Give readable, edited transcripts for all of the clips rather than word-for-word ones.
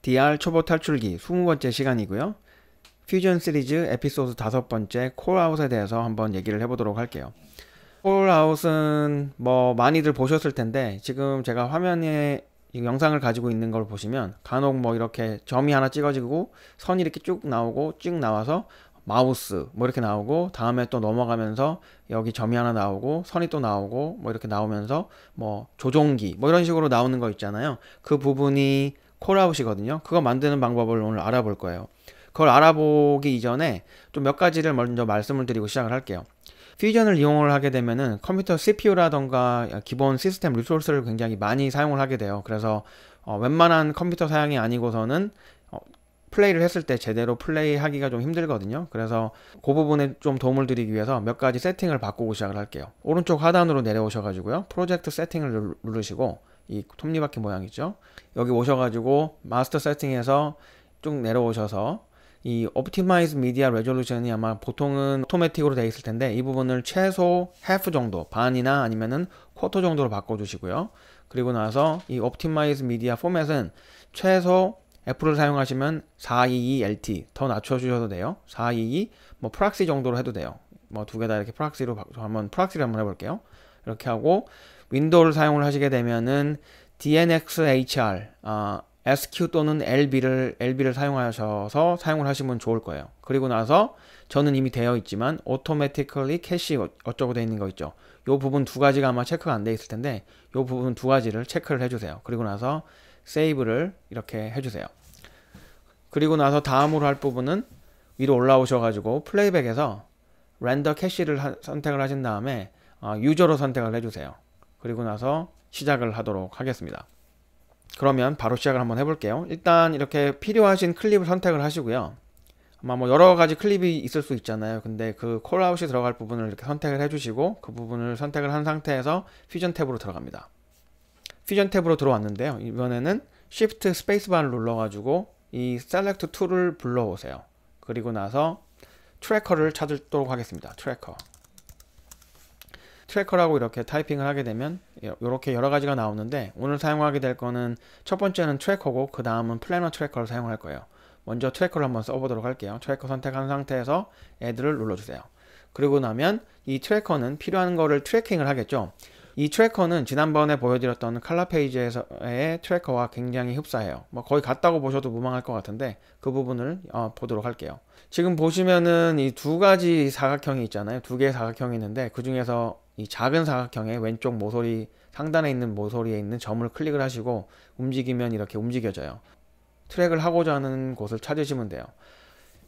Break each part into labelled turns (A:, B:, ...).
A: DR 초보 탈출기 20번째 시간이고요. 퓨전 시리즈 에피소드 5번째 콜아웃에 대해서 한번 얘기를 해보도록 할게요. 콜아웃은 뭐 많이들 보셨을 텐데, 지금 제가 화면에 이 영상을 가지고 있는 걸 보시면 간혹 뭐 이렇게 점이 하나 찍어지고 선이 이렇게 쭉 나오고 쭉 나와서 마우스 뭐 이렇게 나오고, 다음에 또 넘어가면서 여기 점이 하나 나오고 선이 또 나오고 뭐 이렇게 나오면서 뭐 조종기 뭐 이런 식으로 나오는 거 있잖아요. 그 부분이 콜아웃이거든요. 그거 만드는 방법을 오늘 알아볼 거예요. 그걸 알아보기 이전에 좀 몇 가지를 먼저 말씀을 드리고 시작을 할게요. 퓨전을 이용을 하게 되면은 컴퓨터 CPU라던가 기본 시스템 리소스를 굉장히 많이 사용을 하게 돼요. 그래서 웬만한 컴퓨터 사양이 아니고서는 플레이를 했을 때 제대로 플레이 하기가 좀 힘들거든요. 그래서 그 부분에 좀 도움을 드리기 위해서 몇 가지 세팅을 바꾸고 시작을 할게요. 오른쪽 하단으로 내려오셔 가지고요, 프로젝트 세팅을 누르시고 이 톱니바퀴 모양 있죠, 여기 오셔 가지고 마스터 세팅에서 쭉 내려오셔서 이 옵티마이즈 미디어 레졸루션이 아마 보통은 오토매틱으로 되어 있을 텐데, 이 부분을 최소 half 정도, 반이나 아니면은 쿼터 정도로 바꿔주시고요. 그리고 나서 이 옵티마이즈 미디어 포맷은 최소 F를 사용하시면 422LT 더 낮춰주셔도 돼요. 422 뭐 프락시 정도로 해도 돼요. 뭐 두 개 다 이렇게 프락시를 한번 해볼게요. 이렇게 하고 윈도우를 사용을 하시게 되면은 DNxHR SQ 또는 LB를 사용하셔서 사용을 하시면 좋을 거예요. 그리고 나서 저는 이미 되어 있지만 automatically cache 어쩌고 되어 있는 거 있죠. 요 부분 두 가지가 아마 체크가 안 되어 있을 텐데, 요 부분 두 가지를 체크를 해주세요. 그리고 나서 세이브를 이렇게 해주세요. 그리고 나서 다음으로 할 부분은 위로 올라오셔가지고 플레이백에서 렌더 캐시를 선택을 하신 다음에 유저로 선택을 해주세요. 그리고 나서 시작을 하도록 하겠습니다. 그러면 바로 시작을 한번 해볼게요. 일단 이렇게 필요하신 클립을 선택을 하시고요. 아마 뭐 여러가지 클립이 있을 수 있잖아요. 근데 그 콜아웃이 들어갈 부분을 이렇게 선택을 해주시고, 그 부분을 선택을 한 상태에서 퓨전 탭으로 들어갑니다. 퓨전 탭으로 들어왔는데요, 이번에는 Shift 스페이스바를 눌러가지고 이 Select 툴을 불러오세요. 그리고 나서 트래커를 찾도록 하겠습니다. 트래커라고 이렇게 타이핑을 하게 되면 이렇게 여러 가지가 나오는데, 오늘 사용하게 될 거는 첫 번째는 트래커고, 그 다음은 플래너 트래커를 사용할 거예요. 먼저 트래커를 한번 써보도록 할게요. 트래커 선택한 상태에서 Add를 눌러주세요. 그리고 나면 이 트래커는 필요한 거를 트래킹을 하겠죠. 이 트래커는 지난번에 보여드렸던 칼라 페이지에서의 트래커와 굉장히 흡사해요. 뭐 거의 같다고 보셔도 무방할 것 같은데, 그 부분을 보도록 할게요. 지금 보시면은 이 두 가지 사각형이 있잖아요. 두 개의 사각형이 있는데, 그 중에서 이 작은 사각형의 왼쪽 모서리 상단에 있는 모서리에 있는 점을 클릭을 하시고 움직이면 이렇게 움직여져요. 트랙을 하고자 하는 곳을 찾으시면 돼요.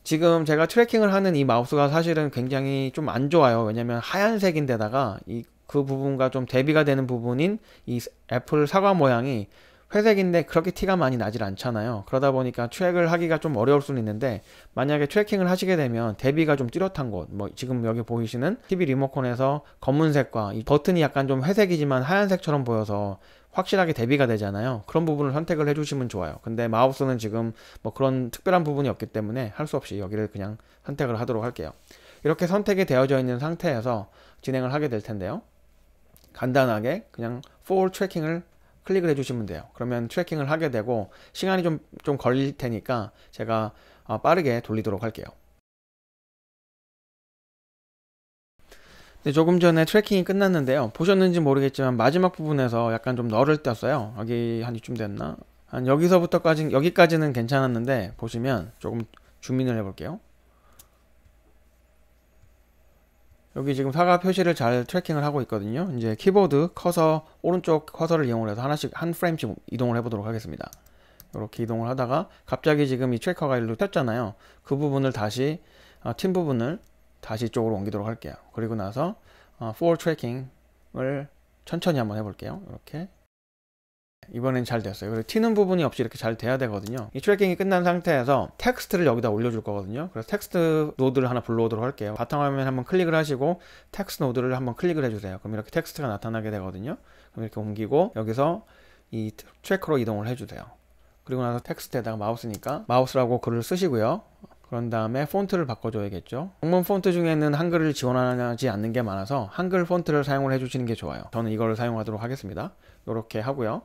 A: 지금 제가 트래킹을 하는 이 마우스가 사실은 굉장히 좀 안 좋아요. 왜냐면 하얀색인데다가 그 부분과 좀 대비가 되는 부분인 이 애플 사과 모양이 회색인데 그렇게 티가 많이 나질 않잖아요. 그러다 보니까 트랙을 하기가 좀 어려울 수는 있는데, 만약에 트래킹을 하시게 되면 대비가 좀 뚜렷한 곳, 뭐 지금 여기 보이시는 TV 리모컨에서 검은색과 이 버튼이 약간 좀 회색이지만 하얀색처럼 보여서 확실하게 대비가 되잖아요. 그런 부분을 선택을 해주시면 좋아요. 근데 마우스는 지금 뭐 그런 특별한 부분이 없기 때문에 할 수 없이 여기를 그냥 선택을 하도록 할게요. 이렇게 선택이 되어져 있는 상태에서 진행을 하게 될 텐데요, 간단하게 그냥 for 트래킹을 클릭을 해주시면 돼요. 그러면 트래킹을 하게 되고, 시간이 좀 걸릴 테니까 제가 빠르게 돌리도록 할게요. 네, 조금 전에 트래킹이 끝났는데요, 보셨는지 모르겠지만 마지막 부분에서 약간 좀 널을 떴어요. 여기 한 이쯤 됐나? 한 여기까지는 괜찮았는데, 보시면 조금 줌인을 해볼게요. 여기 지금 사과 표시를 잘 트래킹을 하고 있거든요. 이제 키보드 커서, 오른쪽 커서를 이용을 해서 한 프레임씩 이동을 해보도록 하겠습니다. 이렇게 이동을 하다가 갑자기 지금 이 트래커가 일로 튀었잖아요. 그 부분을 다시 팀 부분을 다시 이쪽으로 옮기도록 할게요. 그리고 나서 for tracking을 천천히 한번 해볼게요. 이렇게 이번엔 잘 됐어요. 그리고 튀는 부분이 없이 이렇게 잘 돼야 되거든요. 이 트래킹이 끝난 상태에서 텍스트를 여기다 올려줄 거거든요. 그래서 텍스트 노드를 하나 불러오도록 할게요. 바탕화면에 한번 클릭을 하시고 텍스트 노드를 한번 클릭을 해주세요. 그럼 이렇게 텍스트가 나타나게 되거든요. 그럼 이렇게 옮기고 여기서 이 트래커로 이동을 해주세요. 그리고 나서 텍스트에다가 마우스라고 글을 쓰시고요. 그런 다음에 폰트를 바꿔줘야겠죠. 영문 폰트 중에는 한글을 지원하지 않는 게 많아서 한글 폰트를 사용을 해주시는 게 좋아요. 저는 이거를 사용하도록 하겠습니다. 이렇게 하고요.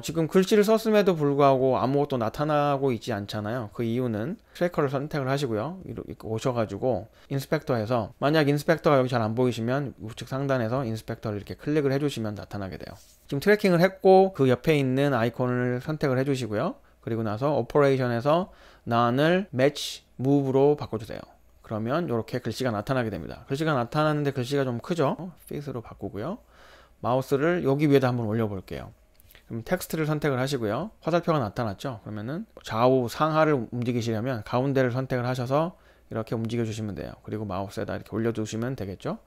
A: 지금 글씨를 썼음에도 불구하고 아무것도 나타나고 있지 않잖아요. 그 이유는 트래커를 선택을 하시고요. 이렇게 오셔가지고 인스펙터에서, 만약 인스펙터가 여기 잘 안 보이시면 우측 상단에서 인스펙터를 이렇게 클릭을 해주시면 나타나게 돼요. 지금 트래킹을 했고 그 옆에 있는 아이콘을 선택을 해주시고요. 그리고 나서 오퍼레이션에서 none을 match move로 바꿔주세요. 그러면 이렇게 글씨가 나타나게 됩니다. 글씨가 나타나는데 글씨가 좀 크죠? fit으로 바꾸고요. 마우스를 여기 위에다 한번 올려볼게요. 그럼 텍스트를 선택을 하시고요. 화살표가 나타났죠? 그러면은 좌우 상하를 움직이시려면 가운데를 선택을 하셔서 이렇게 움직여 주시면 돼요. 그리고 마우스에다 이렇게 올려두시면 되겠죠?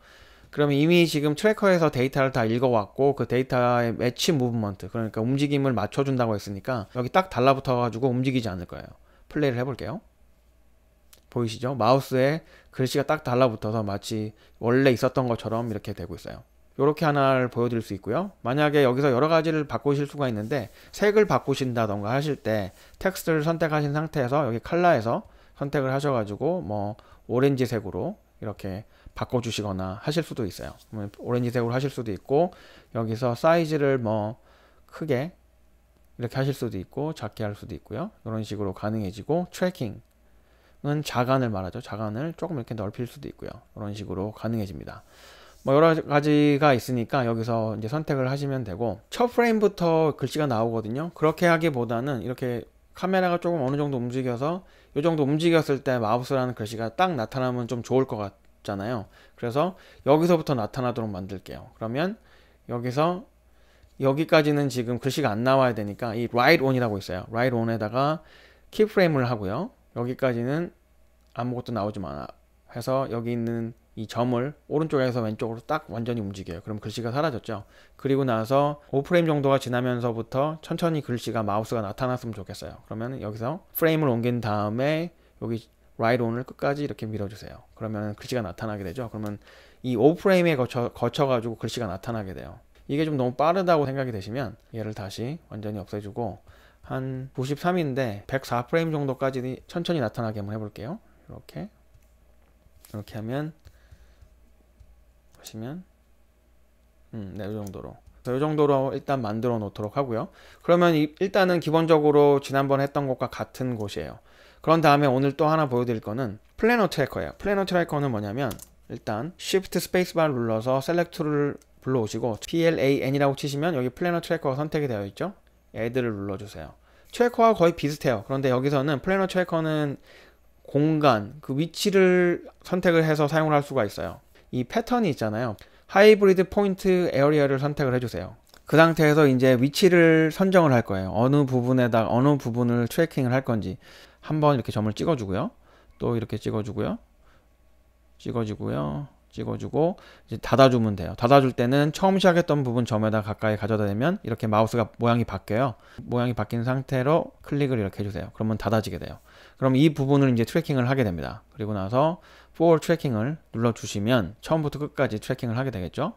A: 그러면 이미 지금 트래커에서 데이터를 다 읽어왔고 그 데이터의 매치 무브먼트, 그러니까 움직임을 맞춰준다고 했으니까 여기 딱 달라붙어 가지고 움직이지 않을 거예요. 플레이를 해볼게요. 보이시죠? 마우스에 글씨가 딱 달라붙어서 마치 원래 있었던 것처럼 이렇게 되고 있어요. 이렇게 하나를 보여드릴 수 있고요. 만약에 여기서 여러 가지를 바꾸실 수가 있는데 색을 바꾸신다던가 하실 때 텍스트를 선택하신 상태에서 여기 컬러에서 선택을 하셔가지고 뭐 오렌지색으로 이렇게 바꿔주시거나 하실 수도 있어요. 오렌지색으로 하실 수도 있고 여기서 사이즈를 뭐 크게 이렇게 하실 수도 있고 작게 할 수도 있고요. 이런 식으로 가능해지고, 트래킹은 자간을 말하죠. 자간을 조금 이렇게 넓힐 수도 있고요. 이런 식으로 가능해집니다. 뭐 여러 가지가 있으니까 여기서 이제 선택을 하시면 되고, 첫 프레임부터 글씨가 나오거든요. 그렇게 하기보다는 이렇게 카메라가 조금 어느 정도 움직여서 이 정도 움직였을 때 마우스라는 글씨가 딱 나타나면 좀 좋을 것 같잖아요. 그래서 여기서부터 나타나도록 만들게요. 그러면 여기서 여기까지는 지금 글씨가 안 나와야 되니까 이 write on이라고 있어요. write on에다가 키프레임을 하고요. 여기까지는 아무것도 나오지 마 해서 여기 있는 이 점을 오른쪽에서 왼쪽으로 딱 완전히 움직여요. 그럼 글씨가 사라졌죠. 그리고 나서 5프레임 정도가 지나면서부터 천천히 글씨가 마우스가 나타났으면 좋겠어요. 그러면 여기서 프레임을 옮긴 다음에 여기 write on을 끝까지 이렇게 밀어주세요. 그러면 글씨가 나타나게 되죠. 그러면 이 5프레임에 거쳐가지고 글씨가 나타나게 돼요. 이게 좀 너무 빠르다고 생각이 되시면 얘를 다시 완전히 없애주고 한 93인데 104프레임 정도까지 천천히 나타나게 한번 해볼게요. 이렇게 하면 보시면 네, 이 정도로. 이 정도로 일단 만들어 놓도록 하고요. 그러면 일단은 기본적으로 지난번에 했던 것과 같은 곳이에요. 그런 다음에 오늘 또 하나 보여드릴 거는 플래너 트래커예요. 플래너 트래커는 뭐냐면 일단 Shift 스페이스바를 눌러서 셀렉트를 불러오시고 PLAN이라고 치시면 여기 플래너 트래커가 선택이 되어 있죠. Add를 눌러주세요. 트래커와 거의 비슷해요. 그런데 여기서는 플래너 트래커는 공간, 그 위치를 선택을 해서 사용을 할 수가 있어요. 이 패턴이 있잖아요. 하이브리드 포인트 에어리어를 선택을 해주세요. 그 상태에서 이제 위치를 선정을 할 거예요. 어느 부분에다 어느 부분을 트래킹을 할 건지 한번 이렇게 점을 찍어주고요. 또 이렇게 찍어주고요. 찍어주고 이제 닫아주면 돼요. 닫아줄 때는 처음 시작했던 부분 점에다 가까이 가져다 대면 이렇게 마우스가 모양이 바뀌어요. 모양이 바뀐 상태로 클릭을 이렇게 해주세요. 그러면 닫아지게 돼요. 그럼 이 부분을 이제 트래킹을 하게 됩니다. 그리고 나서 for 트래킹을 눌러주시면 처음부터 끝까지 트래킹을 하게 되겠죠.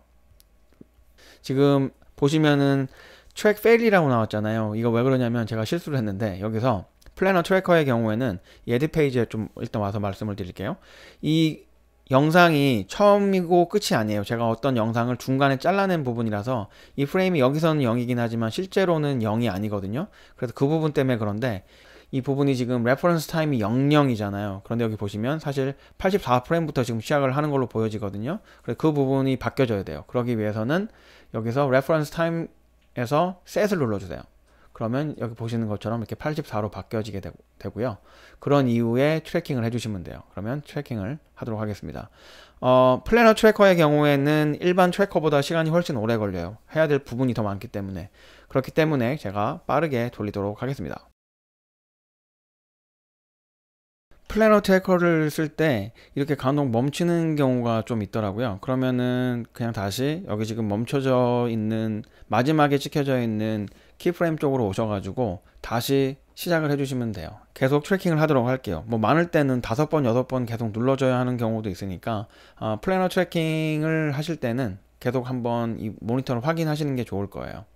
A: 지금 보시면은 트랙 페일이라고 나왔잖아요. 이거 왜 그러냐면 제가 실수를 했는데 여기서 플래너 트래커의 경우에는 에디 페이지에 좀 일단 와서 말씀을 드릴게요. 이 영상이 처음이고 끝이 아니에요. 제가 어떤 영상을 중간에 잘라낸 부분이라서 이 프레임이 여기서는 0이긴 하지만 실제로는 0이 아니거든요. 그래서 그 부분 때문에 그런데 이 부분이 지금 레퍼런스 타임이 00이잖아요. 그런데 여기 보시면 사실 84프레임부터 지금 시작을 하는 걸로 보여지거든요. 그래서 그 부분이 바뀌어져야 돼요. 그러기 위해서는 여기서 레퍼런스 타임에서 set을 눌러주세요. 그러면 여기 보시는 것처럼 이렇게 84로 바뀌어지게 되고요. 그런 이후에 트래킹을 해주시면 돼요. 그러면 트래킹을 하도록 하겠습니다. 플래너 트래커의 경우에는 일반 트래커보다 시간이 훨씬 오래 걸려요. 해야 될 부분이 더 많기 때문에. 그렇기 때문에 제가 빠르게 돌리도록 하겠습니다. 플래너 트래커를 쓸 때 이렇게 간혹 멈추는 경우가 좀 있더라고요. 그러면은 그냥 다시 여기 지금 멈춰져 있는 마지막에 찍혀져 있는 키프레임 쪽으로 오셔가지고 다시 시작을 해주시면 돼요. 계속 트래킹을 하도록 할게요. 뭐 많을 때는 5번, 6번 계속 눌러줘야 하는 경우도 있으니까 플래너 트래킹을 하실 때는 계속 한번 이 모니터를 확인하시는 게 좋을 거예요.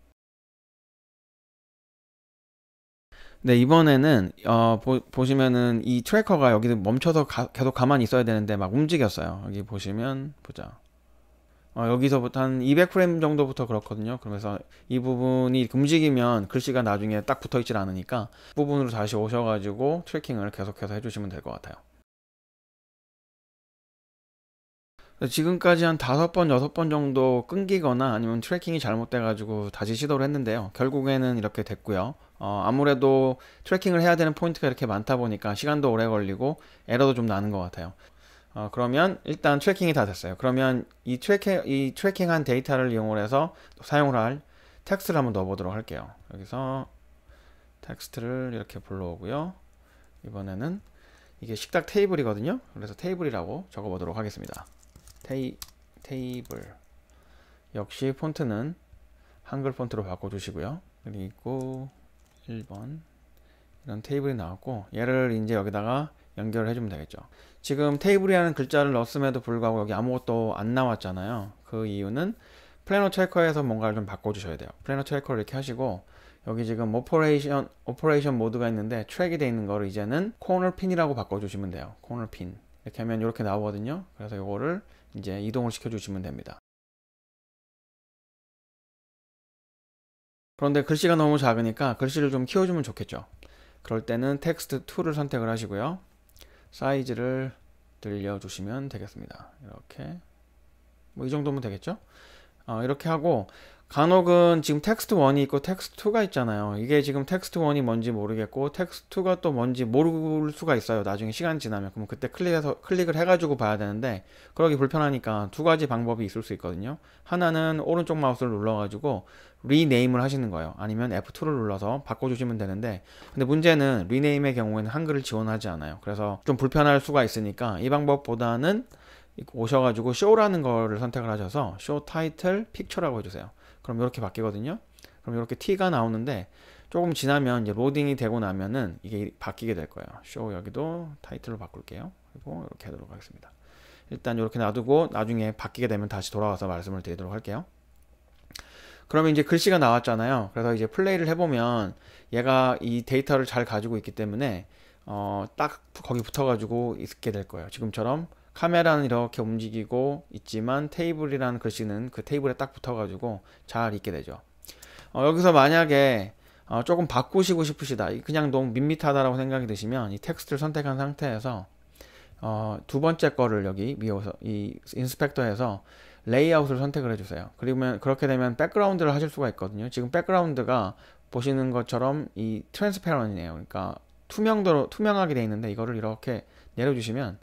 A: 네, 이번에는 보시면은 이 트래커가 여기 멈춰서 계속 가만히 있어야 되는데 막 움직였어요. 여기 보시면 보자. 여기서부터 한 200프레임 정도부터 그렇거든요. 그러면서 이 부분이 이렇게 움직이면 글씨가 나중에 딱 붙어 있질 않으니까 그 부분으로 다시 오셔가지고 트래킹을 계속해서 해주시면 될 것 같아요. 지금까지 한 5번, 6번 정도 끊기거나 아니면 트래킹이 잘못돼가지고 다시 시도를 했는데요. 결국에는 이렇게 됐고요. 아무래도 트래킹을 해야 되는 포인트가 이렇게 많다 보니까 시간도 오래 걸리고 에러도 좀 나는 것 같아요. 그러면 일단 트래킹이 다 됐어요. 그러면 이 트래킹한 데이터를 이용을 해서 사용을 할 텍스트를 한번 넣어보도록 할게요. 여기서 텍스트를 이렇게 불러오고요. 이번에는 이게 식탁 테이블이거든요. 그래서 테이블이라고 적어보도록 하겠습니다. 테이블. 역시 폰트는 한글 폰트로 바꿔주시고요. 그리고 1번 이런 테이블이 나왔고, 얘를 이제 여기다가 연결을 해주면 되겠죠. 지금 테이블이라는 글자를 넣었음에도 불구하고 여기 아무것도 안 나왔잖아요. 그 이유는 플래너 트래커에서 뭔가를 좀 바꿔주셔야 돼요. 플래너 트래커를 이렇게 하시고, 여기 지금 오퍼레이션 모드가 있는데 트랙이 되어 있는 거를 이제는 코너 핀이라고 바꿔주시면 돼요. 코너 핀. 이렇게 하면 이렇게 나오거든요. 그래서 이거를 이제 이동을 시켜주시면 됩니다. 그런데 글씨가 너무 작으니까 글씨를 좀 키워주면 좋겠죠. 그럴 때는 텍스트 2를 선택을 하시고요. 사이즈를 늘려주시면 되겠습니다. 이렇게 뭐 이 정도면 되겠죠. 이렇게 하고, 간혹은 지금 텍스트 1이 있고 텍스트 2가 있잖아요. 이게 지금 텍스트 1이 뭔지 모르겠고 텍스트 2가 또 뭔지 모를 수가 있어요. 나중에 시간 지나면. 그럼 그때 클릭을 해가지고 봐야 되는데, 그러기 불편하니까 두 가지 방법이 있을 수 있거든요. 하나는 오른쪽 마우스를 눌러가지고 리네임을 하시는 거예요. 아니면 F2를 눌러서 바꿔주시면 되는데, 근데 문제는 리네임의 경우에는 한글을 지원하지 않아요. 그래서 좀 불편할 수가 있으니까 이 방법보다는 오셔가지고 쇼라는 거를 선택을 하셔서 쇼 타이틀 픽처라고 해주세요. 그럼 이렇게 바뀌거든요. 그럼 이렇게 T가 나오는데, 조금 지나면 이제 로딩이 되고 나면은 이게 바뀌게 될 거예요. 쇼 여기도 타이틀로 바꿀게요. 그리고 이렇게 하도록 하겠습니다. 일단 이렇게 놔두고 나중에 바뀌게 되면 다시 돌아와서 말씀을 드리도록 할게요. 그러면 이제 글씨가 나왔잖아요. 그래서 이제 플레이를 해보면 얘가 이 데이터를 잘 가지고 있기 때문에 딱 거기 붙어가지고 있게 될 거예요. 지금처럼 카메라는 이렇게 움직이고 있지만 테이블이라는 글씨는 그 테이블에 딱 붙어가지고 잘 있게 되죠. 여기서 만약에 조금 바꾸시고 싶으시다, 그냥 너무 밋밋하다라고 생각이 드시면 이 텍스트를 선택한 상태에서 두 번째 거를 여기 위에서 이 인스펙터에서 레이아웃을 선택을 해주세요. 그러면 그렇게 되면 백그라운드를 하실 수가 있거든요. 지금 백그라운드가 보시는 것처럼 이 트랜스페런이네요. 그러니까 투명하게 되어 있는데, 이거를 이렇게 내려주시면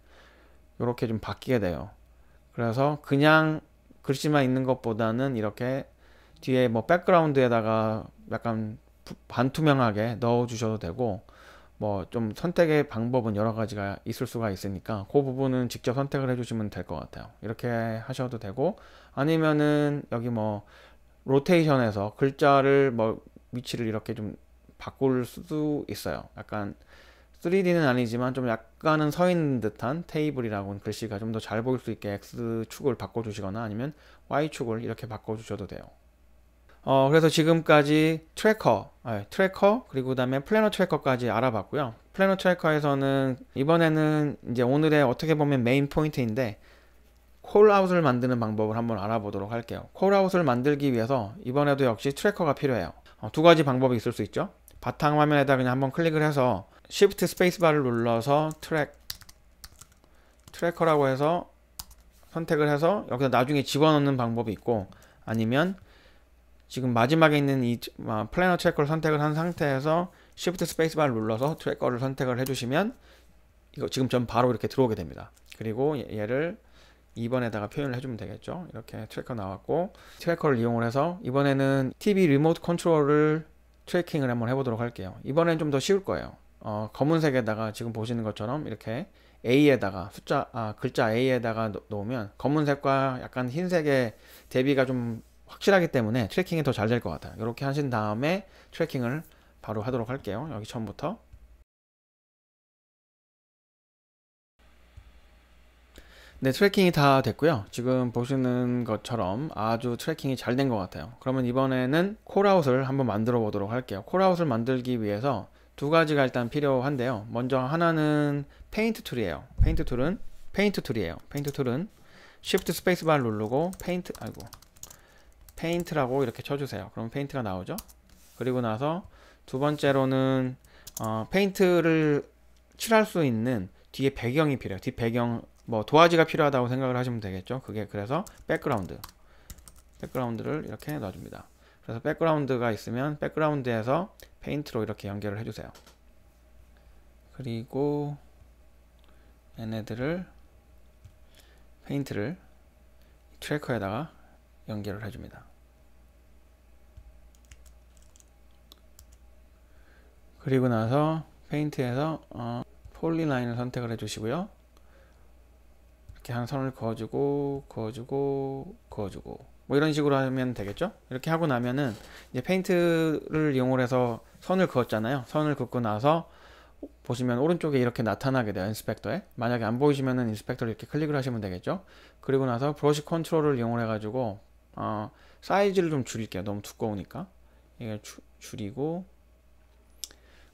A: 이렇게 좀 바뀌게 돼요. 그래서 그냥 글씨만 있는 것보다는 이렇게 뒤에 뭐 백그라운드에다가 약간 반투명하게 넣어 주셔도 되고, 뭐 좀 선택의 방법은 여러 가지가 있을 수가 있으니까 그 부분은 직접 선택을 해주시면 될 것 같아요. 이렇게 하셔도 되고, 아니면은 여기 뭐 로테이션에서 글자를 뭐 위치를 이렇게 좀 바꿀 수도 있어요. 약간 3D는 아니지만 좀 약간은 서 있는 듯한 테이블이라고는 글씨가 좀 더 잘 보일 수 있게 X축을 바꿔주시거나 아니면 Y축을 이렇게 바꿔주셔도 돼요. 그래서 지금까지 트래커 그리고 그 다음에 플래너 트래커까지 알아봤고요. 플래너 트래커에서는 이번에는 이제 오늘의 어떻게 보면 메인 포인트인데, 콜아웃을 만드는 방법을 한번 알아보도록 할게요. 콜아웃을 만들기 위해서 이번에도 역시 트래커가 필요해요. 두 가지 방법이 있을 수 있죠. 바탕화면에다 그냥 한번 클릭을 해서 Shift 스페이스바를 눌러서 트래커라고 해서 선택을 해서 여기다 나중에 집어넣는 방법이 있고, 아니면 지금 마지막에 있는 이 플래너 트래커를 선택을 한 상태에서 Shift 스페이스바를 눌러서 트래커를 선택을 해주시면 이거 지금 전 바로 이렇게 들어오게 됩니다. 그리고 얘를 2번에다가 표현을 해주면 되겠죠. 이렇게 트래커 나왔고, 트래커를 이용을 해서 이번에는 TV 리모트 컨트롤을 트래킹을 한번 해보도록 할게요. 이번엔 좀 더 쉬울 거예요. 검은색에다가 지금 보시는 것처럼 이렇게 A에다가 글자 A에다가 놓으면 검은색과 약간 흰색의 대비가 좀 확실하기 때문에 트래킹이 더 잘 될 것 같아요. 이렇게 하신 다음에 트래킹을 바로 하도록 할게요. 여기 처음부터. 네, 트래킹이 다 됐고요. 지금 보시는 것처럼 아주 트래킹이 잘 된 것 같아요. 그러면 이번에는 콜아웃을 한번 만들어 보도록 할게요. 콜아웃을 만들기 위해서 두 가지가 일단 필요한데요. 먼저 하나는 페인트 툴이에요. 페인트 툴은 Shift 스페이스바를 누르고 페인트라고 이렇게 쳐주세요. 그럼 페인트가 나오죠. 그리고 나서 두 번째로는 페인트를 칠할 수 있는 뒤에 배경이 필요해요. 뒷배경 뭐 도화지가 필요하다고 생각을 하시면 되겠죠. 그게 그래서 백그라운드를 이렇게 놔줍니다. 그래서 백그라운드가 있으면 백그라운드에서 페인트로 이렇게 연결을 해주세요. 그리고 얘네들을 페인트를 트래커에다가 연결을 해줍니다. 그리고 나서 페인트에서 폴리라인을 선택을 해주시고요. 이렇게 한 선을 그어주고 뭐 이런 식으로 하면 되겠죠. 이렇게 하고 나면은 이제 페인트를 이용해서 선을 그었잖아요. 선을 긋고 나서 보시면 오른쪽에 이렇게 나타나게 돼요. 인스펙터에. 만약에 안 보이시면은 인스펙터를 이렇게 클릭을 하시면 되겠죠. 그리고 나서 브러쉬 컨트롤을 이용해 가지고 사이즈를 좀 줄일게요. 너무 두꺼우니까 이걸 줄이고,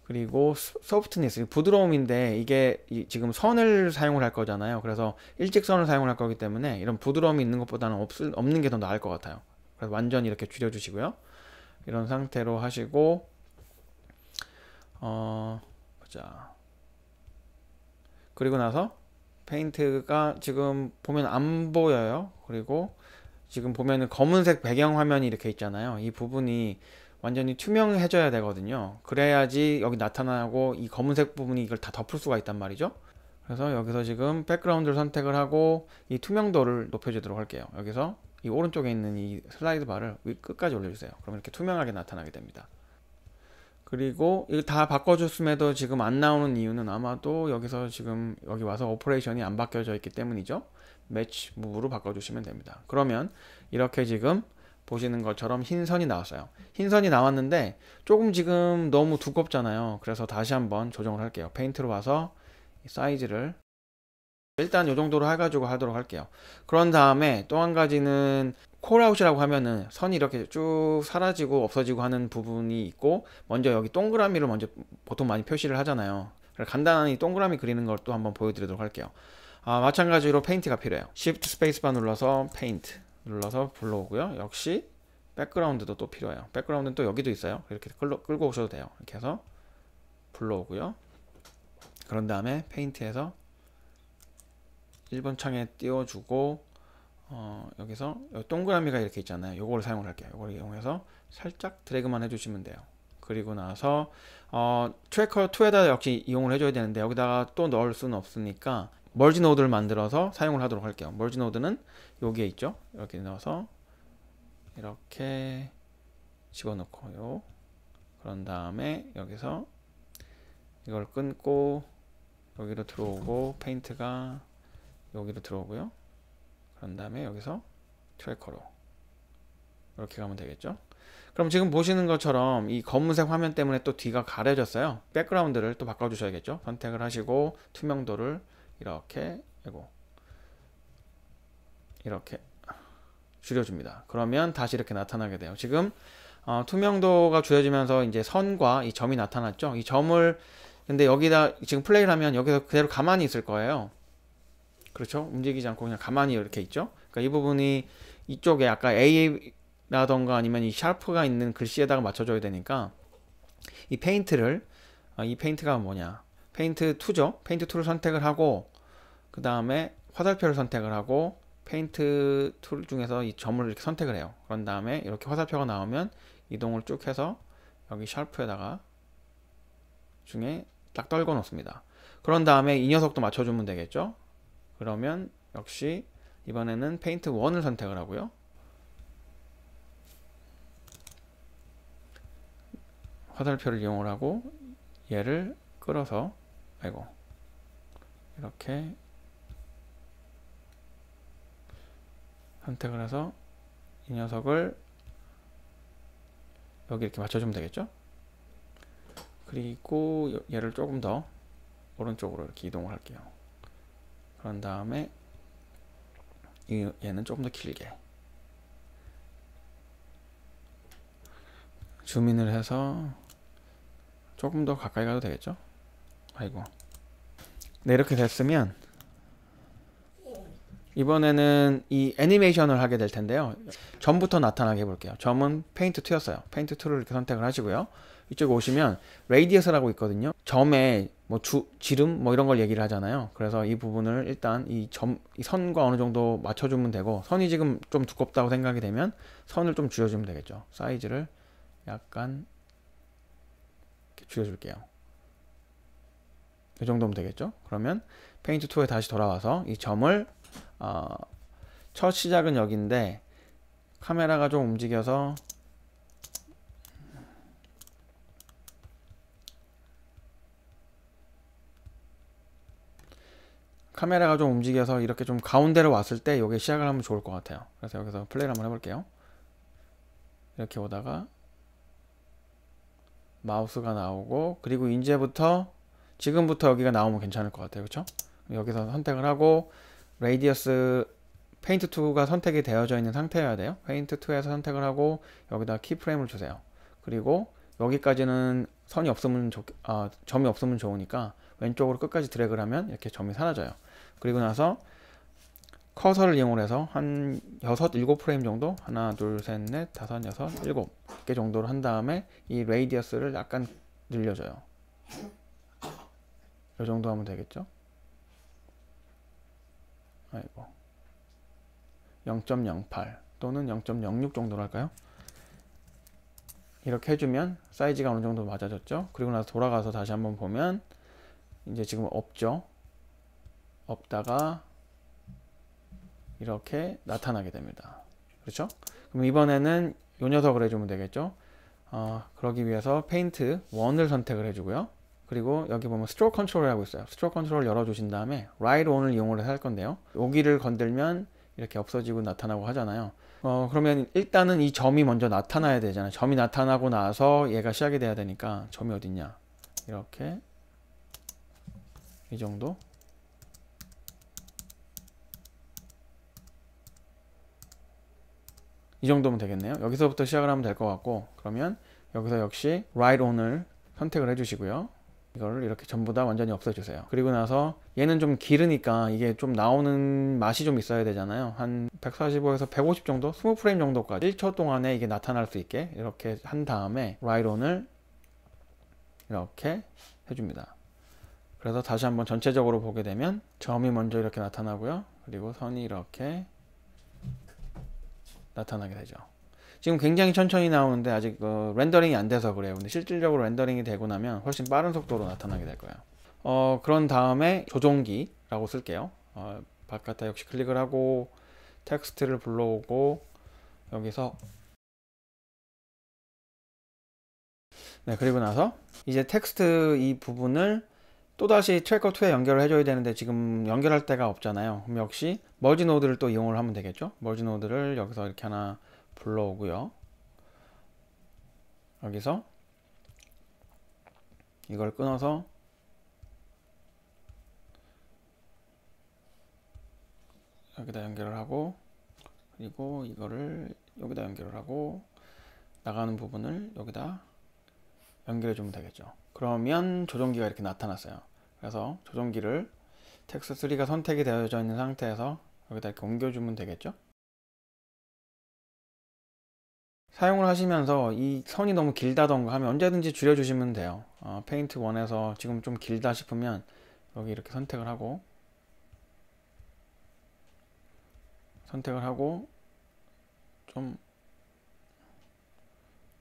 A: 그리고 소프트니스, 부드러움인데 이게 지금 선을 사용을 할 거잖아요. 그래서 일직선을 사용을 할 거기 때문에 이런 부드러움이 있는 것보다는 없는 게 더 나을 것 같아요. 그래서 완전히 이렇게 줄여주시고요. 이런 상태로 하시고 보자. 그리고 나서 페인트가 지금 보면 안 보여요. 그리고 지금 보면은 검은색 배경 화면이 이렇게 있잖아요. 이 부분이 완전히 투명해져야 되거든요. 그래야지 여기 나타나고 이 검은색 부분이 이걸 다 덮을 수가 있단 말이죠. 그래서 여기서 지금 백그라운드를 선택을 하고 이 투명도를 높여주도록 할게요. 여기서 이 오른쪽에 있는 이 슬라이드 바를 끝까지 올려주세요. 그럼 이렇게 투명하게 나타나게 됩니다. 그리고 이거 다 바꿔줬음에도 지금 안 나오는 이유는 아마도 여기서 지금 여기 와서 오퍼레이션이 안 바뀌어져 있기 때문이죠. 매치 무브로 바꿔주시면 됩니다. 그러면 이렇게 지금 보시는 것처럼 흰 선이 나왔어요. 흰 선이 나왔는데 조금 지금 너무 두껍잖아요. 그래서 다시 한번 조정을 할게요. 페인트로 와서 사이즈를 일단 이 정도로 해가지고 하도록 할게요. 그런 다음에 또 한 가지는 콜아웃이라고 하면은 선이 이렇게 쭉 사라지고 없어지고 하는 부분이 있고, 먼저 여기 동그라미를 먼저 보통 많이 표시를 하잖아요. 간단한 이 동그라미 그리는 걸 또 한번 보여드리도록 할게요. 마찬가지로 페인트가 필요해요. Shift 스페이스바 눌러서 페인트 눌러서 불러오고요. 역시 백그라운드도 또 필요해요. 백그라운드는 또 여기도 있어요. 이렇게 끌고 오셔도 돼요. 이렇게 해서 불러오고요. 그런 다음에 페인트에서 1번 창에 띄워주고 여기서 여기 동그라미가 이렇게 있잖아요. 요거를 사용을 할게요. 요걸 이용해서 살짝 드래그만 해주시면 돼요. 그리고 나서 트래커 2에다 역시 이용을 해줘야 되는데 여기다가 또 넣을 수는 없으니까 멀지 노드를 만들어서 사용을 하도록 할게요. 멀지 노드는 여기에 있죠. 이렇게 넣어서 이렇게 집어넣고요. 그런 다음에 여기서 이걸 끊고 여기로 들어오고, 페인트가 여기로 들어오고요. 그런 다음에 여기서 트래커로 이렇게 가면 되겠죠. 그럼 지금 보시는 것처럼 이 검은색 화면 때문에 또 뒤가 가려졌어요. 백그라운드를 또 바꿔주셔야겠죠. 선택을 하시고 투명도를 이렇게 줄여줍니다. 그러면 다시 이렇게 나타나게 돼요. 지금 투명도가 줄여지면서 이제 선과 이 점이 나타났죠. 이 점을 근데 여기다 지금 플레이를 하면 여기서 그대로 가만히 있을 거예요. 그렇죠? 움직이지 않고 그냥 가만히 이렇게 있죠. 그러니까 이 부분이 이쪽에 아까 A라던가 아니면 이 샤프가 있는 글씨에다가 맞춰줘야 되니까 이 페인트를 이 페인트가 뭐냐, 페인트 2죠. 페인트 2를 선택을 하고 그 다음에 화살표를 선택을 하고 페인트 툴 중에서 이 점을 이렇게 선택을 해요. 그런 다음에 이렇게 화살표가 나오면 이동을 쭉 해서 여기 샤프에다가 중에 딱 떨궈 놓습니다. 그런 다음에 이 녀석도 맞춰주면 되겠죠. 그러면 역시 이번에는 페인트 1을 선택을 하고요. 화살표를 이용을 하고 얘를 끌어서 이렇게 선택을 해서 이 녀석을 여기 이렇게 맞춰주면 되겠죠. 그리고 얘를 조금 더 오른쪽으로 이렇게 이동을 할게요. 그런 다음에 얘는 조금 더 길게 줌인을 해서 조금 더 가까이 가도 되겠죠. 네, 이렇게 됐으면 이번에는 이 애니메이션을 하게 될 텐데요. 점부터 나타나게 해볼게요. 점은 페인트 2였어요. 페인트 2를 이렇게 선택을 하시고요. 이쪽에 오시면 레이디어스라고 있거든요. 점에 뭐 지름 뭐 이런 걸 얘기를 하잖아요. 그래서 이 부분을 일단 이 선과 어느 정도 맞춰주면 되고, 선이 지금 좀 두껍다고 생각이 되면 선을 좀 줄여주면 되겠죠. 사이즈를 약간 이렇게 줄여줄게요. 이 정도면 되겠죠. 그러면 페인트 2에 다시 돌아와서 이 점을 첫 시작은 여기인데 카메라가 좀 움직여서 이렇게 좀 가운데로 왔을 때 이게 시작을 하면 좋을 것 같아요. 그래서 여기서 플레이를 한번 해볼게요. 이렇게 오다가 마우스가 나오고, 그리고 지금부터 여기가 나오면 괜찮을 것 같아요. 그렇죠? 여기서 선택을 하고, 레이디어스 페인트 2가 선택이 되어져 있는 상태여야 돼요. 페인트 2에서 선택을 하고 여기다 키프레임을 주세요. 그리고 여기까지는 점이 없으면 좋으니까 왼쪽으로 끝까지 드래그를 하면 이렇게 점이 사라져요. 그리고 나서 커서를 이용해서 한 6, 7프레임 정도, 하나, 둘, 셋, 넷, 다섯, 여섯, 7개 정도로 한 다음에 이 레이디어스를 약간 늘려줘요. 이 정도 하면 되겠죠? 아이고, 0.08 또는 0.06 정도로 할까요? 이렇게 해주면 사이즈가 어느 정도 맞아졌죠. 그리고 나서 돌아가서 다시 한번 보면 이제 지금 없죠. 없다가 이렇게 나타나게 됩니다. 그렇죠? 그럼 이번에는 이 녀석을 해주면 되겠죠. 그러기 위해서 페인트 1을 선택을 해주고요. 그리고 여기 보면 스트로크 컨트롤이라고 있어요. 스트로크 컨트롤 열어주신 다음에 라이트 온을 이용을 할 건데요. 여기를 건들면 이렇게 없어지고 나타나고 하잖아요. 그러면 일단은 이 점이 먼저 나타나야 되잖아요. 점이 나타나고 나서 얘가 시작이 돼야 되니까, 점이 어딨냐, 이렇게 이 정도, 이 정도면 되겠네요. 여기서부터 시작을 하면 될 것 같고, 그러면 여기서 역시 Right On을 선택을 해주시고요. 이거를 이렇게 전부 다 완전히 없애주세요. 그리고 나서 얘는 좀 길으니까 이게 좀 나오는 맛이 좀 있어야 되잖아요. 한 145에서 150 정도, 20프레임 정도까지 1초 동안에 이게 나타날 수 있게 이렇게 한 다음에 Right On을 이렇게 해줍니다. 그래서 다시 한번 전체적으로 보게 되면 점이 먼저 이렇게 나타나고요. 그리고 선이 이렇게 나타나게 되죠. 지금 굉장히 천천히 나오는데 아직 렌더링이 안 돼서 그래요. 근데 실질적으로 렌더링이 되고 나면 훨씬 빠른 속도로 나타나게 될 거예요. 그런 다음에 조종기라고 쓸게요. 바깥에 역시 클릭을 하고 텍스트를 불러오고, 여기서 그리고 나서 이제 텍스트 이 부분을 또다시 트래커 2에 연결을 해줘야 되는데 지금 연결할 데가 없잖아요. 그럼 역시 머지 노드를 또 이용을 하면 되겠죠. 머지 노드를 여기서 이렇게 하나 불러오고요. 여기서 이걸 끊어서 여기다 연결을 하고, 그리고 이거를 여기다 연결을 하고, 나가는 부분을 여기다 연결해 주면 되겠죠. 그러면 조종기가 이렇게 나타났어요. 그래서 조종기를 텍스트 3가 선택이 되어져 있는 상태에서 여기다 이렇게 옮겨주면 되겠죠. 사용을 하시면서 이 선이 너무 길다던가 하면 언제든지 줄여주시면 돼요. 페인트 1에서 지금 좀 길다 싶으면 여기 이렇게 선택을 하고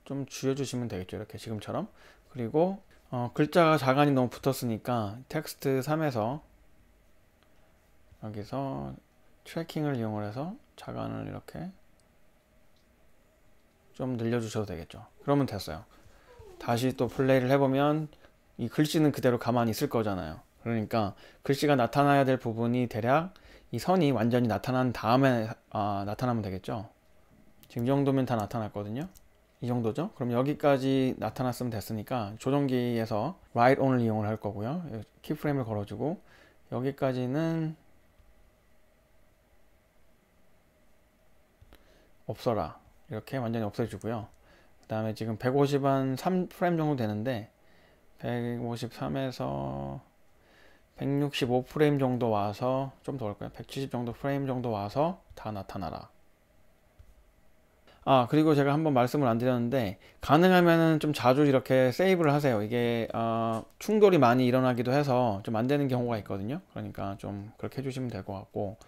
A: 좀 줄여주시면 되겠죠. 이렇게 지금처럼. 그리고 글자가 자간이 너무 붙었으니까 텍스트 3에서 여기서 트래킹을 이용을 해서 자간을 이렇게 좀 늘려주셔도 되겠죠. 그러면 됐어요. 다시 또 플레이를 해보면 이 글씨는 그대로 가만히 있을 거잖아요. 그러니까 글씨가 나타나야 될 부분이 대략 이 선이 완전히 나타난 다음에 나타나면 되겠죠. 지금 이 정도면 다 나타났거든요. 이 정도죠. 그럼 여기까지 나타났으면 됐으니까 조종기에서 Right On을 이용을 할 거고요. 키프레임을 걸어주고 여기까지는 없어라, 이렇게 완전히 없애주고요. 그 다음에 지금 150한 3프레임 정도 되는데 153에서 165프레임 정도 와서 좀 더 올까요? 170 정도 프레임 정도 와서 다 나타나라. 아, 그리고 제가 한번 말씀을 안 드렸는데 가능하면은 좀 자주 이렇게 세이브를 하세요. 이게 충돌이 많이 일어나기도 해서 좀 안 되는 경우가 있거든요. 그러니까 좀 그렇게 해주시면 될 것 같고,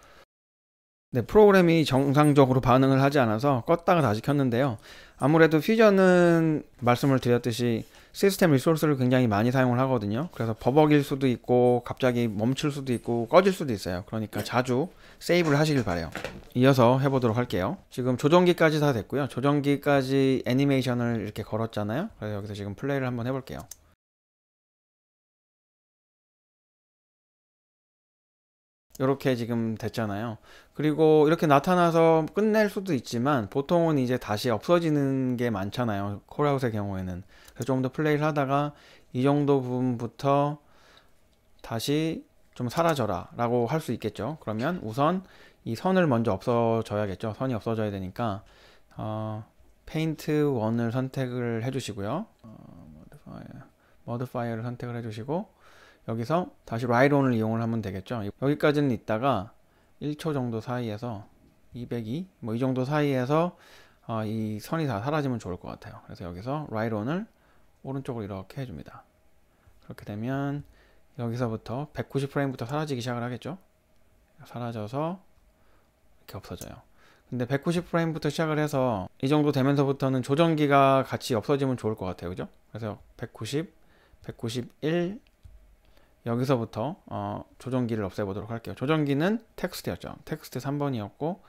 A: 네, 프로그램이 정상적으로 반응을 하지 않아서 껐다가 다시 켰는데요. 아무래도 퓨전은 말씀을 드렸듯이 시스템 리소스를 굉장히 많이 사용을 하거든요. 그래서 버벅일 수도 있고 갑자기 멈출 수도 있고 꺼질 수도 있어요. 그러니까 자주 세이브를 하시길 바래요. 이어서 해보도록 할게요. 지금 조정기까지 다 됐고요. 조정기까지 애니메이션을 이렇게 걸었잖아요. 그래서 여기서 지금 플레이를 한번 해볼게요. 이렇게 지금 됐잖아요. 그리고 이렇게 나타나서 끝낼 수도 있지만 보통은 이제 다시 없어지는 게 많잖아요. 콜아웃의 경우에는. 그래서 좀 더 플레이를 하다가 이 정도 부분부터 다시 좀 사라져라 라고 할 수 있겠죠. 그러면 우선 이 선을 먼저 없어져야겠죠. 선이 없어져야 되니까 페인트 1을 선택을 해주시고요. 모디파이어를 선택을 해주시고 여기서 다시 라이트 온을 이용을 하면 되겠죠. 여기까지는 있다가 1초 정도 사이에서 202 뭐 이 정도 사이에서 이 선이 다 사라지면 좋을 것 같아요. 그래서 여기서 라이트 온을 오른쪽으로 이렇게 해줍니다. 그렇게 되면 여기서부터 190프레임부터 사라지기 시작을 하겠죠. 사라져서 이렇게 없어져요. 근데 190프레임부터 시작을 해서 이 정도 되면서부터는 조정기가 같이 없어지면 좋을 것 같아요. 그죠? 그래서 190, 191 여기서부터 조정기를 없애보도록 할게요. 조정기는 텍스트였죠. 텍스트 3번이었고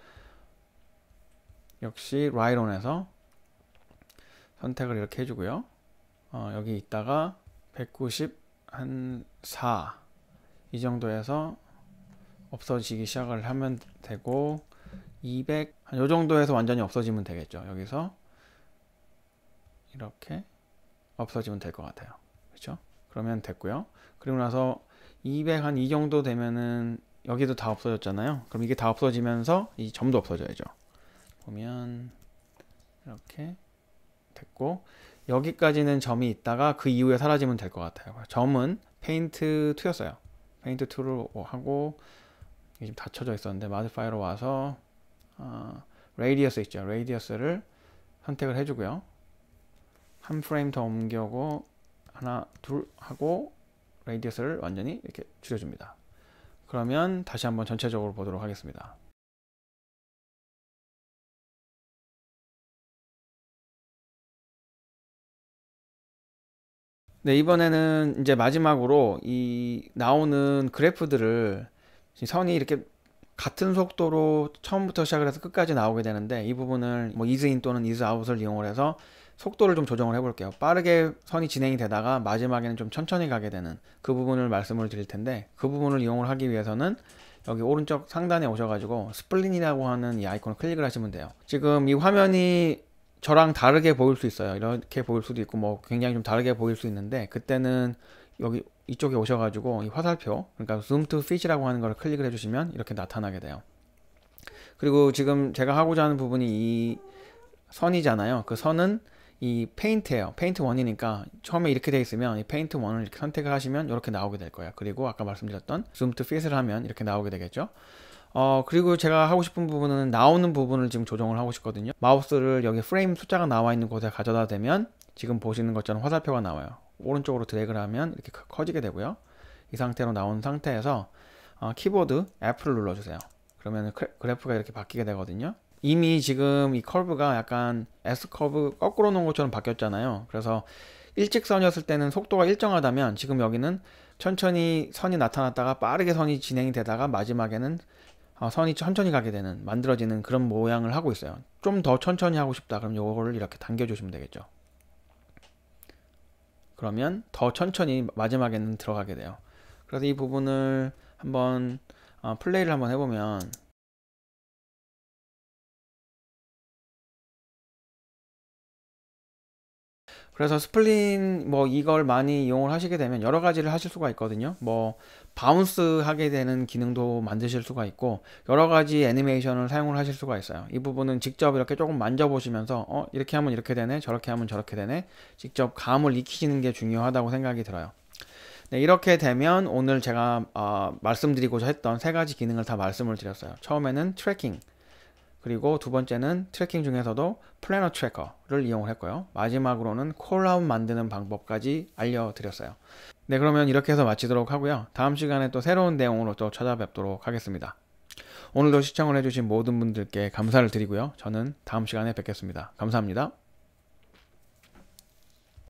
A: 역시 라이트 온에서 선택을 이렇게 해주고요. 여기 있다가 190 한 4 이 정도에서 없어지기 시작을 하면 되고 200 한 요 정도에서 완전히 없어지면 되겠죠. 여기서 이렇게 없어지면 될 것 같아요. 그렇죠? 그러면 됐고요. 그리고 나서 200 한 이 정도 되면은 여기도 다 없어졌잖아요. 그럼 이게 다 없어지면서 이 점도 없어져야죠. 보면 이렇게 됐고 여기까지는 점이 있다가 그 이후에 사라지면 될 것 같아요. 점은 페인트 2였어요. 페인트 2로 하고 이게 지금 닫혀져 있었는데 마디파이어로 와서 레이디어스 있죠. 레이디어스를 선택을 해주고요. 한 프레임 더 옮겨고 하나 둘 하고 레이디어스를 완전히 이렇게 줄여줍니다. 그러면 다시 한번 전체적으로 보도록 하겠습니다. 네, 이번에는 이제 마지막으로 이 나오는 그래프들을 선이 이렇게 같은 속도로 처음부터 시작을 해서 끝까지 나오게 되는데 이 부분을 뭐 이즈인 또는 이즈아웃을 이용을 해서 속도를 좀 조정을 해볼게요. 빠르게 선이 진행이 되다가 마지막에는 좀 천천히 가게 되는 그 부분을 말씀을 드릴 텐데 그 부분을 이용을 하기 위해서는 여기 오른쪽 상단에 오셔가지고 스플린이라고 하는 이 아이콘을 클릭을 하시면 돼요. 지금 이 화면이 저랑 다르게 보일 수 있어요. 이렇게 보일 수도 있고 뭐 굉장히 좀 다르게 보일 수 있는데 그때는 여기 이쪽에 오셔가지고 이 화살표 그러니까 zoom to fit이라고 하는 걸 클릭을 해주시면 이렇게 나타나게 돼요. 그리고 지금 제가 하고자 하는 부분이 이 선이잖아요. 그 선은 이 페인트예요. 페인트 1이니까 처음에 이렇게 돼 있으면 이 페인트 1을 이렇게 선택을 하시면 이렇게 나오게 될 거예요. 그리고 아까 말씀드렸던 zoom to fit을 하면 이렇게 나오게 되겠죠. 그리고 제가 하고 싶은 부분은 나오는 부분을 지금 조정을 하고 싶거든요. 마우스를 여기 프레임 숫자가 나와 있는 곳에 가져다 대면 지금 보시는 것처럼 화살표가 나와요. 오른쪽으로 드래그를 하면 이렇게 커지게 되고요. 이 상태로 나온 상태에서 키보드 F를 눌러주세요. 그러면 그래프가 이렇게 바뀌게 되거든요. 이미 지금 이 커브가 약간 S커브 거꾸로 놓은 것처럼 바뀌었잖아요. 그래서 일직선이었을 때는 속도가 일정하다면 지금 여기는 천천히 선이 나타났다가 빠르게 선이 진행이 되다가 마지막에는 선이 천천히 가게 되는 만들어지는 그런 모양을 하고 있어요. 좀 더 천천히 하고 싶다 그럼 요거를 이렇게 당겨 주시면 되겠죠. 그러면 더 천천히 마지막에는 들어가게 돼요. 그래서 이 부분을 한번 플레이를 한번 해보면 그래서 스플린 뭐 이걸 많이 이용을 하시게 되면 여러 가지를 하실 수가 있거든요. 뭐 바운스 하게 되는 기능도 만드실 수가 있고 여러 가지 애니메이션을 사용을 하실 수가 있어요. 이 부분은 직접 이렇게 조금 만져보시면서 이렇게 하면 이렇게 되네 저렇게 하면 저렇게 되네 직접 감을 익히시는 게 중요하다고 생각이 들어요. 네, 이렇게 되면 오늘 제가 말씀드리고자 했던 세 가지 기능을 다 말씀을 드렸어요. 처음에는 트래킹, 그리고 두 번째는 트래킹 중에서도 플래너 트래커를 이용을 했고요. 마지막으로는 콜아웃 만드는 방법까지 알려드렸어요. 네, 그러면 이렇게 해서 마치도록 하고요. 다음 시간에 또 새로운 내용으로 또 찾아뵙도록 하겠습니다. 오늘도 시청을 해주신 모든 분들께 감사를 드리고요. 저는 다음 시간에 뵙겠습니다. 감사합니다.